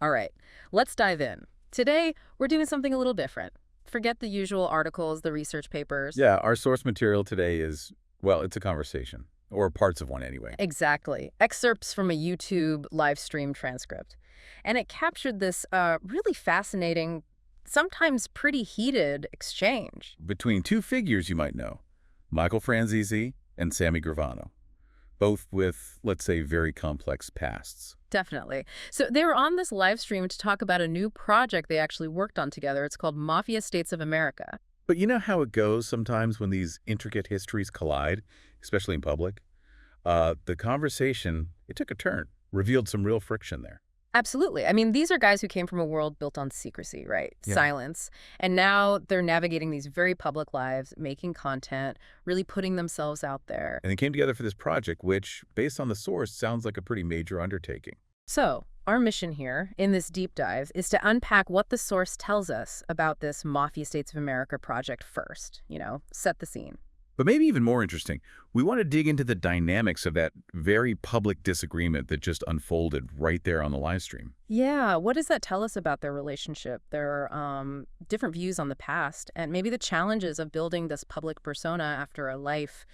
All right, let's dive in. Today, we're doing something a little different. Forget the usual articles, the research papers. Yeah, our source material today is, well, it's a conversation, or parts of one anyway. Exactly. Excerpts from a YouTube live stream transcript. And it captured this really fascinating, sometimes pretty heated exchange. Between two figures you might know, Michael Franzese and Sammy Gravano, both with, let's say, very complex pasts. Definitely. So they were on this live stream to talk about a new project they actually worked on together. It's called Mafia States of America. But you know how it goes sometimes when these intricate histories collide, especially in public? The conversation, it took a turn, revealed some real friction there. Absolutely. I mean, these are guys who came from a world built on secrecy, right? Yeah. Silence. And now they're navigating these very public lives, making content, really putting themselves out there. And they came together for this project, which, based on the source, sounds like a pretty major undertaking. So, our mission here in this deep dive is to unpack what the source tells us about this Mafia States of America project first. Set the scene. But maybe even more interesting, we want to dig into the dynamics of that very public disagreement that just unfolded right there on the live stream. Yeah, what does that tell us about their relationship, their different views on the past, and maybe the challenges of building this public persona after a life,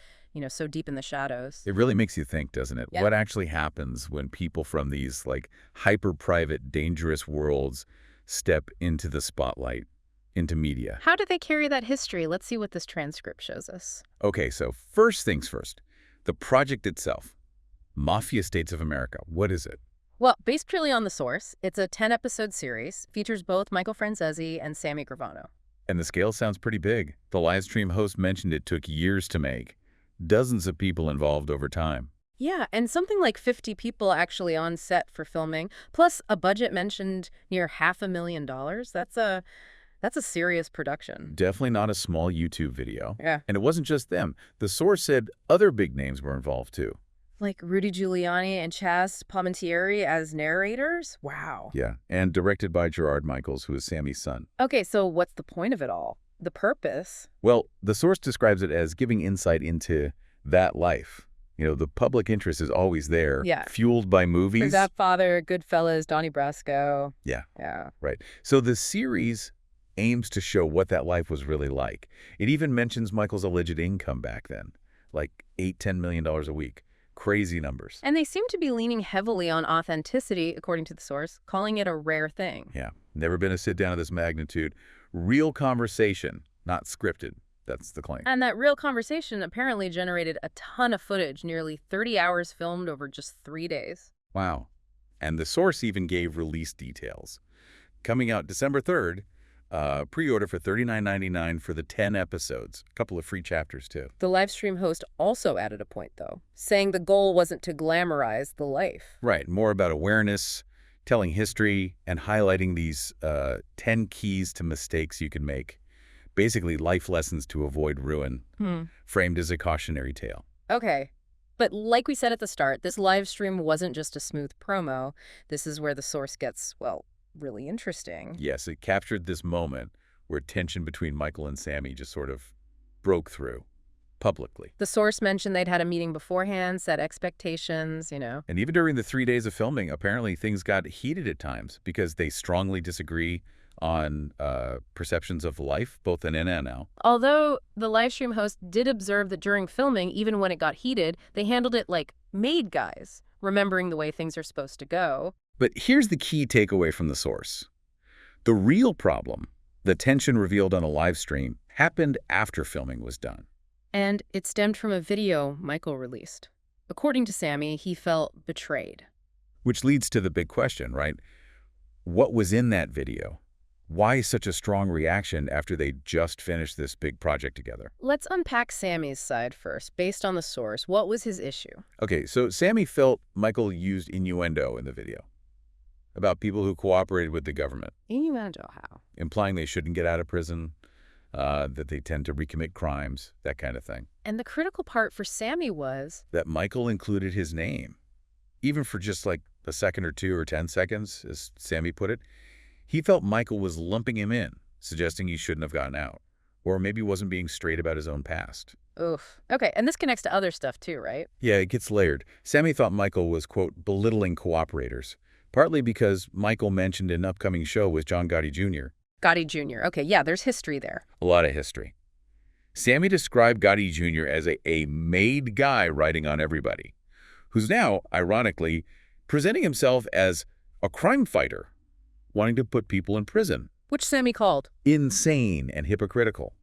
so deep in the shadows? It really makes you think, doesn't it? Yeah. What actually happens when people from these, hyper-private, dangerous worlds step into the spotlight, into media? How do they carry that history? Let's see what this transcript shows us. Okay, so first things first. The project itself, Mafia States of America, what is it? Well, based purely on the source, it's a 10-episode series, features both Michael Franzese and Sammy Gravano. And the scale sounds pretty big. The live stream host mentioned it took years to make. Dozens of people involved over time. Yeah, and something like 50 people actually on set for filming, plus a budget mentioned near $500,000. That's a serious production. Definitely not a small YouTube video. Yeah. And it wasn't just them. The source said other big names were involved too. Like Rudy Giuliani and Chaz Palminteri as narrators? Wow. Yeah, and directed by Gerard Michaels, who is Sammy's son. Okay, so what's the point of it all? The purpose? Well, the source describes it as giving insight into that life. The public interest is always there, Yeah. fueled by movies. For Godfather, Goodfellas, Donnie Brasco. Yeah, Yeah. right. So the series aims to show what that life was really like. It even mentions Michael's alleged income back then, like $8–10 million a week. Crazy numbers. And they seem to be leaning heavily on authenticity, according to the source, calling it a rare thing. Yeah, never been a sit-down of this magnitude. Real conversation, not scripted. That's the claim. And that real conversation apparently generated a ton of footage, nearly 30 hours filmed over just 3 days. Wow. And the source even gave release details. Coming out December 3rd, pre-order for $39.99 for the 10 episodes. A couple of free chapters, too. The live stream host also added a point, though, saying the goal wasn't to glamorize the life. Right, more about awareness, telling history, and highlighting these 10 keys to mistakes you can make. Basically, life lessons to avoid ruin, framed as a cautionary tale. Okay. But like we said at the start, this live stream wasn't just a smooth promo. This is where the source gets, well, really interesting. Yes, it captured this moment where tension between Michael and Sammy just sort of broke through publicly. The source mentioned they'd had a meeting beforehand, set expectations. And even during the 3 days of filming, apparently things got heated at times because they strongly disagree on perceptions of life, both then and now. Although the live stream host did observe that during filming, even when it got heated, they handled it like made guys, remembering the way things are supposed to go. But here's the key takeaway from the source. The real problem, the tension revealed on a live stream, happened after filming was done. And it stemmed from a video Michael released. According to Sammy, he felt betrayed. Which leads to the big question, right? What was in that video? Why such a strong reaction after they just finished this big project together? Let's unpack Sammy's side first. Based on the source, what was his issue? Okay, so Sammy felt Michael used innuendo in the video about people who cooperated with the government. Innuendo how? Implying they shouldn't get out of prison, that they tend to recommit crimes, that kind of thing. And the critical part for Sammy was That Michael included his name, even for just like a second or two or 10 seconds, as Sammy put it. He felt Michael was lumping him in, suggesting he shouldn't have gotten out, or maybe wasn't being straight about his own past. oof. Okay, and this connects to other stuff too, right? Yeah, it gets layered. Sammy thought Michael was, quote, belittling cooperators, partly because Michael mentioned an upcoming show with John Gotti Jr. Gotti Jr. Okay, yeah, there's history there. A lot of history. Sammy described Gotti Jr. as a made guy writing on everybody, who's now, ironically, presenting himself as a crime fighter, wanting to put people in prison. Which Sammy called Insane and hypocritical.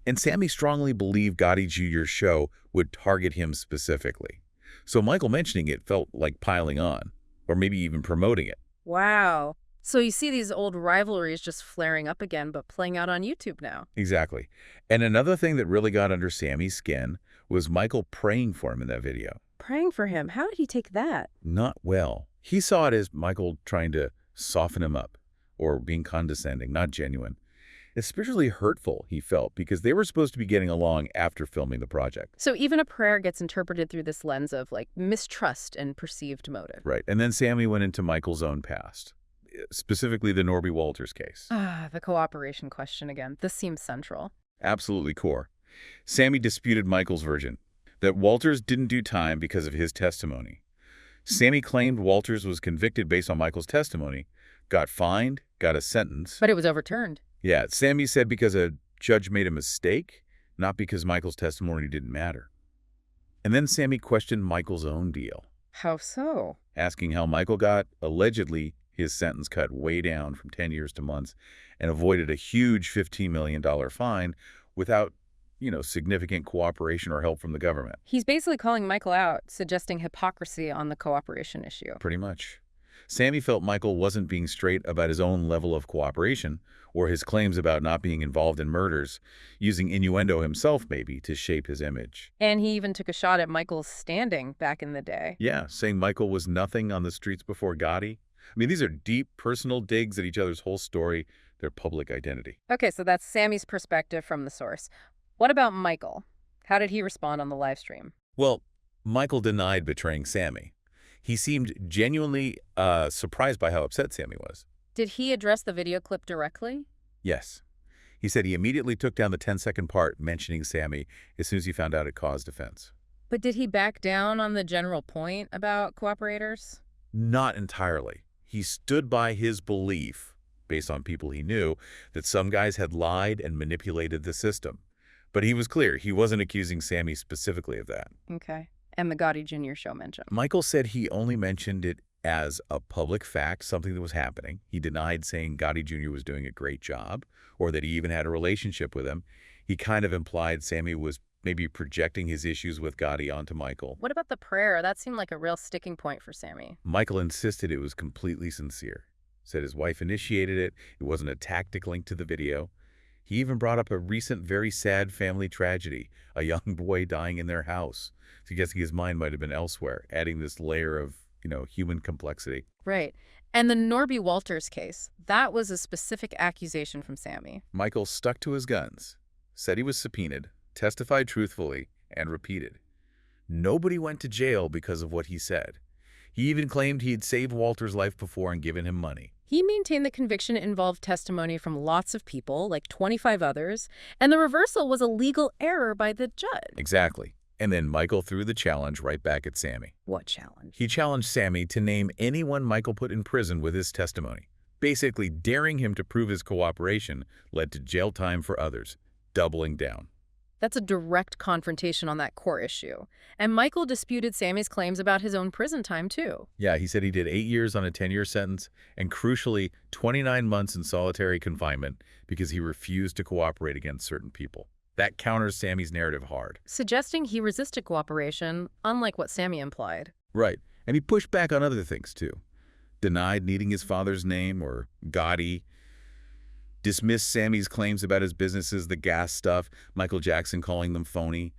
And Sammy strongly believed Gotti Jr.'s show would target him specifically. So Michael mentioning it felt like piling on, or maybe even promoting it. Wow. So you see these old rivalries just flaring up again, but playing out on YouTube now. Exactly. And another thing that really got under Sammy's skin was Michael praying for him in that video. Praying for him. How did he take that? Not well. He saw it as Michael trying to soften him up, or being condescending, not genuine. Especially hurtful, he felt, because they were supposed to be getting along after filming the project. So even a prayer gets interpreted through this lens of, like, mistrust and perceived motive. Right. And then Sammy went into Michael's own past, specifically the Norby Walters case. The cooperation question again. This seems central. Absolutely core. Sammy disputed Michael's version, that Walters didn't do time because of his testimony. Sammy claimed Walters was convicted based on Michael's testimony, got fined, got a sentence. But it was overturned. Yeah, Sammy said because a judge made a mistake, not because Michael's testimony didn't matter. And then Sammy questioned Michael's own deal. How so? Asking how Michael got, allegedly, his sentence cut way down from 10 years to months and avoided a huge $15 million fine without, significant cooperation or help from the government. He's basically calling Michael out, suggesting hypocrisy on the cooperation issue. Pretty much. Sammy felt Michael wasn't being straight about his own level of cooperation or his claims about not being involved in murders, using innuendo himself maybe to shape his image. And he even took a shot at Michael's standing back in the day. Yeah, saying Michael was nothing on the streets before Gotti. I mean, these are deep personal digs at each other's whole story, their public identity. Okay, so that's Sammy's perspective from the source. What about Michael? How did he respond on the live stream? Well, Michael denied betraying Sammy. He seemed genuinely surprised by how upset Sammy was. Did he address the video clip directly? Yes. He said he immediately took down the 10-second part mentioning Sammy as soon as he found out it caused offense. But did he back down on the general point about cooperators? Not entirely. He stood by his belief, based on people he knew, that some guys had lied and manipulated the system. But he was clear he wasn't accusing Sammy specifically of that. Okay. And the Gotti Jr. show mentioned. Michael said he only mentioned it as a public fact, something that was happening. He denied saying Gotti Jr. was doing a great job or that he even had a relationship with him. He kind of implied Sammy was maybe projecting his issues with Gotti onto Michael. What about the prayer? That seemed like a real sticking point for Sammy. Michael insisted it was completely sincere. Said his wife initiated it. It wasn't a tactic linked to the video. He even brought up a recent very sad family tragedy, a young boy dying in their house, suggesting his mind might have been elsewhere, adding this layer of, human complexity. Right. And the Norby Walters case, that was a specific accusation from Sammy. Michael stuck to his guns, said he was subpoenaed, testified truthfully, and repeated. Nobody went to jail because of what he said. He even claimed he had saved Walter's life before and given him money. He maintained the conviction involved testimony from lots of people, like 25 others, and the reversal was a legal error by the judge. Exactly. And then Michael threw the challenge right back at Sammy. What challenge? He challenged Sammy to name anyone Michael put in prison with his testimony, basically daring him to prove his cooperation led to jail time for others, doubling down. That's a direct confrontation on that core issue. And Michael disputed Sammy's claims about his own prison time, too. Yeah, he said he did 8 years on a 10-year sentence and, crucially, 29 months in solitary confinement because he refused to cooperate against certain people. That counters Sammy's narrative hard. Suggesting he resisted cooperation, unlike what Sammy implied. Right. And he pushed back on other things, too. Denied needing his father's name, or Gotti. Dismissed Sammy's claims about his businesses, the gas stuff, Michael Jackson calling them phony.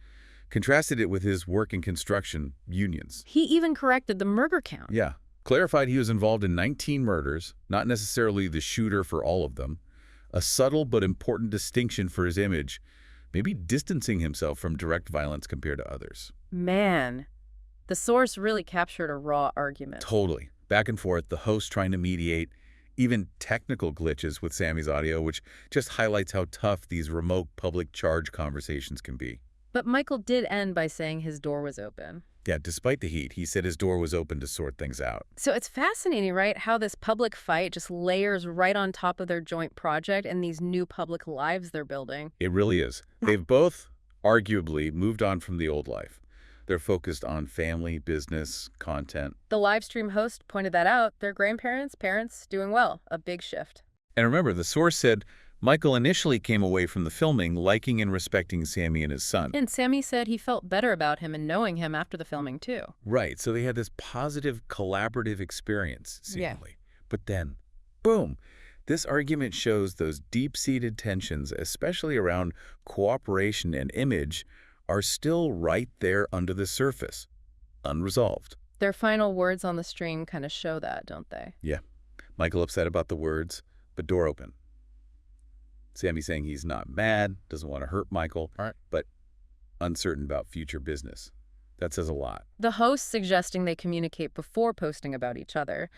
Contrasted it with his work in construction unions. He even corrected the murder count. Yeah. Clarified he was involved in 19 murders, not necessarily the shooter for all of them. A subtle but important distinction for his image, maybe distancing himself from direct violence compared to others. Man, the source really captured a raw argument. Totally. Back and forth, the host trying to mediate, even technical glitches with Sammy's audio, which just highlights how tough these remote public charge conversations can be. But Michael did end by saying his door was open. Yeah, despite the heat, he said his door was open to sort things out. So it's fascinating, right? How this public fight just layers right on top of their joint project and these new public lives they're building. It really is. They've both, arguably, moved on from the old life. They're focused on family, business, content. The live stream host pointed that out. Their grandparents, parents, doing well. A big shift. And remember, the source said Michael initially came away from the filming liking and respecting Sammy and his son. And Sammy said he felt better about him and knowing him after the filming, too. Right, so they had this positive, collaborative experience, Yeah. seemingly. But then, boom, this argument shows those deep-seated tensions, especially around cooperation and image, are still right there under the surface, unresolved. Their final words on the stream kind of show that, don't they? Yeah, Michael upset about the words, but door open. Sammy saying he's not mad, doesn't want to hurt Michael, but uncertain about future business. That says a lot. The host suggesting they communicate before posting about each other,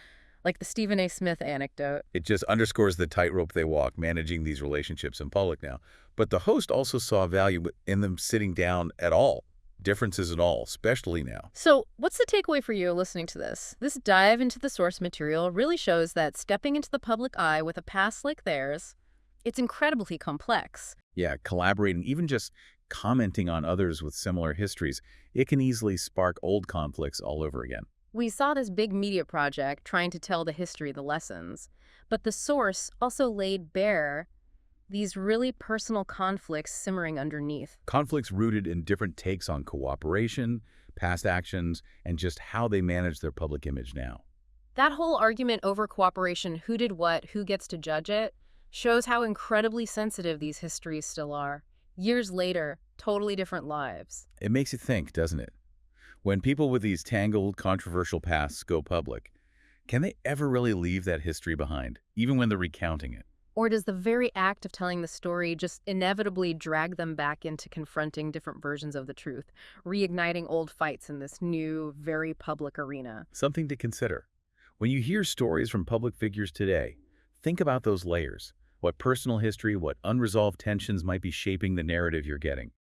like the Stephen A. Smith anecdote. It just underscores the tightrope they walk managing these relationships in public now. But the host also saw value in them sitting down at all, differences at all, especially now. So what's the takeaway for you listening to this? This dive into the source material really shows that stepping into the public eye with a past like theirs, it's incredibly complex. Yeah, collaborating, even just commenting on others with similar histories, it can easily spark old conflicts all over again. We saw this big media project trying to tell the history, the lessons, but the source also laid bare these really personal conflicts simmering underneath. Conflicts rooted in different takes on cooperation, past actions, and just how they manage their public image now. That whole argument over cooperation, who did what, who gets to judge it, shows how incredibly sensitive these histories still are. Years later, totally different lives. It makes you think, doesn't it? When people with these tangled, controversial pasts go public, can they ever really leave that history behind, even when they're recounting it? Or does the very act of telling the story just inevitably drag them back into confronting different versions of the truth, reigniting old fights in this new, very public arena? Something to consider. When you hear stories from public figures today, think about those layers. What personal history, what unresolved tensions might be shaping the narrative you're getting.